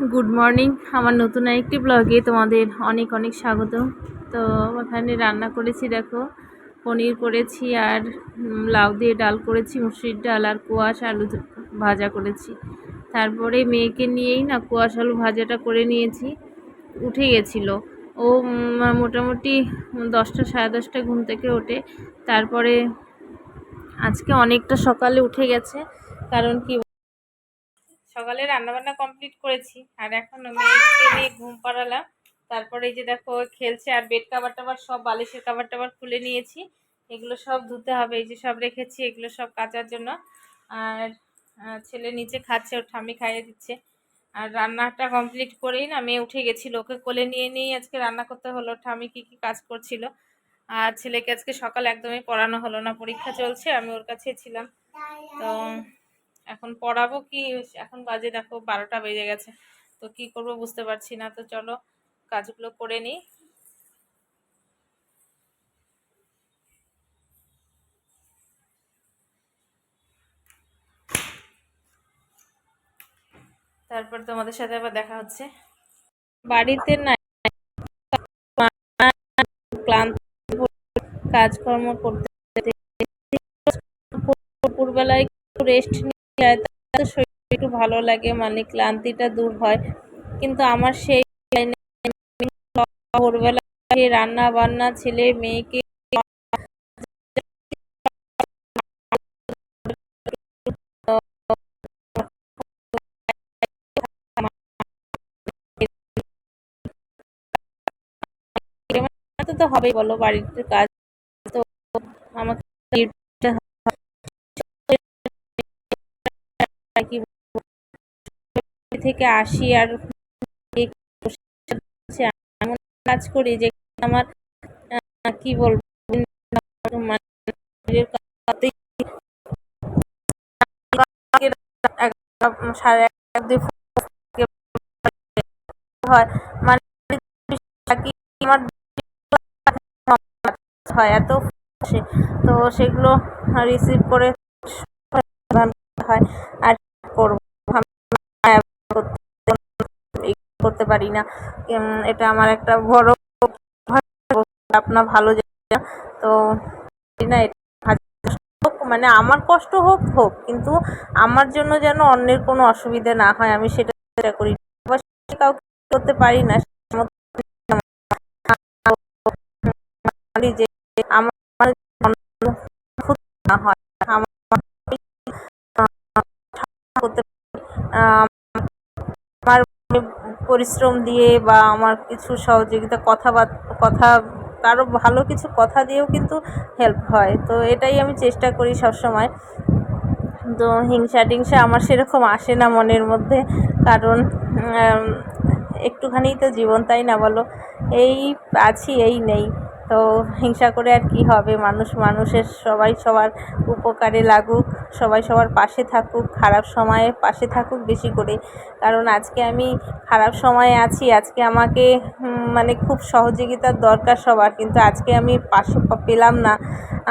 Good morning. আমার নতুন আরেকটি ব্লগে তোমাদের অনেক অনেক স্বাগত। তো ওখানে রান্না করেছি, দেখো পনির করেছি আর লাউ দিয়ে ডাল করেছি, মুসুরির ডাল আর কোয়াশ আলু ভাজা করেছি। তারপরে মেয়েকে নিয়েই না কোয়াশ আলু ভাজাটা করে নিয়েছি। উঠে গেছিলো ও মোটামুটি 10টা সাড়ে 10টায় ঘুম থেকে ওঠে। তারপরে আজকে অনেকটা সকালে উঠে গেছে, কারণ কি সকালে রান্নাবান্না কমপ্লিট করেছি আর এখন মেয়েকে নিয়ে ঘুম পাড়ালাম। তারপরে এই যে দেখো খেলছে আর বেড কাভার টাভার সব বালিশের কাভার টাভার খুলে নিয়েছি, এগুলো সব ধুতে হবে। এই যে সব রেখেছি এগুলো সব কাচার জন্য। আর ছেলে নিচে খাচ্ছে, ওর ঠাম্মি খাইয়ে দিচ্ছে। আর রান্নাটা কমপ্লিট করেই না মেয়ে উঠে গেছিলো, ওকে কোলে নিয়ে নিয়েই আজকে রান্না করতে হলো। ঠাম্মি কী কী কাজ করছিল। আর ছেলেকে আজকে সকাল একদমই পড়ানো হলো না, পরীক্ষা চলছে, আমি ওর কাছে ছিলাম। তো এখন পড়াবো কি, এখন বাজে দেখো 12টা বেজে গেছে, তো কি করব বুঝতে পারছি না। তো চলো কাজগুলো করে নিই। তারপর তোমাদের সাথে আবার দেখা হচ্ছে। বাড়িতে না ক্লান্ত, কাজকর্ম করতে দুপুরবেলায় একটু রেস্ট নিয়ে তাতে শরীর একটু ভালো লাগে, মানে ক্লান্তিটা দূর হয়। কিন্তু আমার সেই ভোরবেলা রান্না বান্না, ছেলে মেয়েকে তো হবেই, বলো বাড়িতে কাজ তো আমাকে থেকে আসি আর এমন কাজ করি যে আমার কি বলবো, সাড়ে হয়, মানে আমার হয় এত, তো সেগুলো রিসিভ করে হয় আর করবো, করতে পারি না। এটা আমার একটা বড় আপনার ভালো জায়গা। তো না, মানে আমার কষ্ট হোক হোক, কিন্তু আমার জন্য যেন অন্যের কোনো অসুবিধা না হয়, আমি সেটা চেষ্টা করি। কাউকে করতে পারি না যে আমার না হয়, আমার পরিশ্রম দিয়ে বা আমার কিছু সহযোগিতা কথা কারো ভালো কিছু কথা দিয়েও কিন্তু হেল্প হয়। তো এটাই আমি চেষ্টা করি সব সময়। তো হিংসা টিংসা আমার সেরকম আসে না মনের মধ্যে, কারণ একটুখানি তো জীবন, তাই না বলো? এই আছি এই নেই, তো হিংসা করে আর কি হবে? মানুষ মানুষের, সবাই সবার উপকারে লাগুক, সবাই সবার পাশে থাকুক, খারাপ সময়ে পাশে থাকুক বেশি করে। কারণ আজকে আমি খারাপ সময়ে আছি, আজকে আমাকে মানে খুব সহযোগিতার দরকার সবার, কিন্তু আজকে আমি পাশে পেলাম না।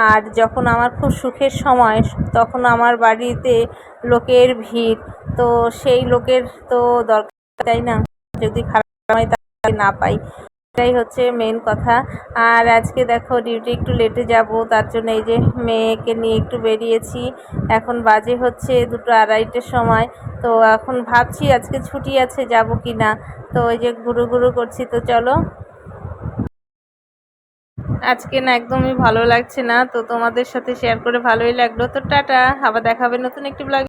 আর যখন আমার খুব সুখের সময়, তখন আমার বাড়িতে লোকের ভিড়, তো সেই লোকের তো দরকার, তাই না? যদি খারাপ সময় তাকে না পাই, এটাই হচ্ছে মেন কথা। আর আজকে দেখো ডিউটি একটু লেটে যাব, তার জন্য এই যে মেয়েকে নিয়ে একটু বেরিয়েছি। এখন বাজে হচ্ছে 2টো আড়াইটের সময়। তো এখন ভাবছি আজকে ছুটি আছে যাব কি না, তো ওই যে ঘুরু ঘুরু করছি। তো চলো, আজকে না একদমই ভালো লাগছে না, তো তোমাদের সাথে শেয়ার করে ভালোই লাগলো। তো টাটা, আবার দেখা হবে নতুন একটি ব্লগ।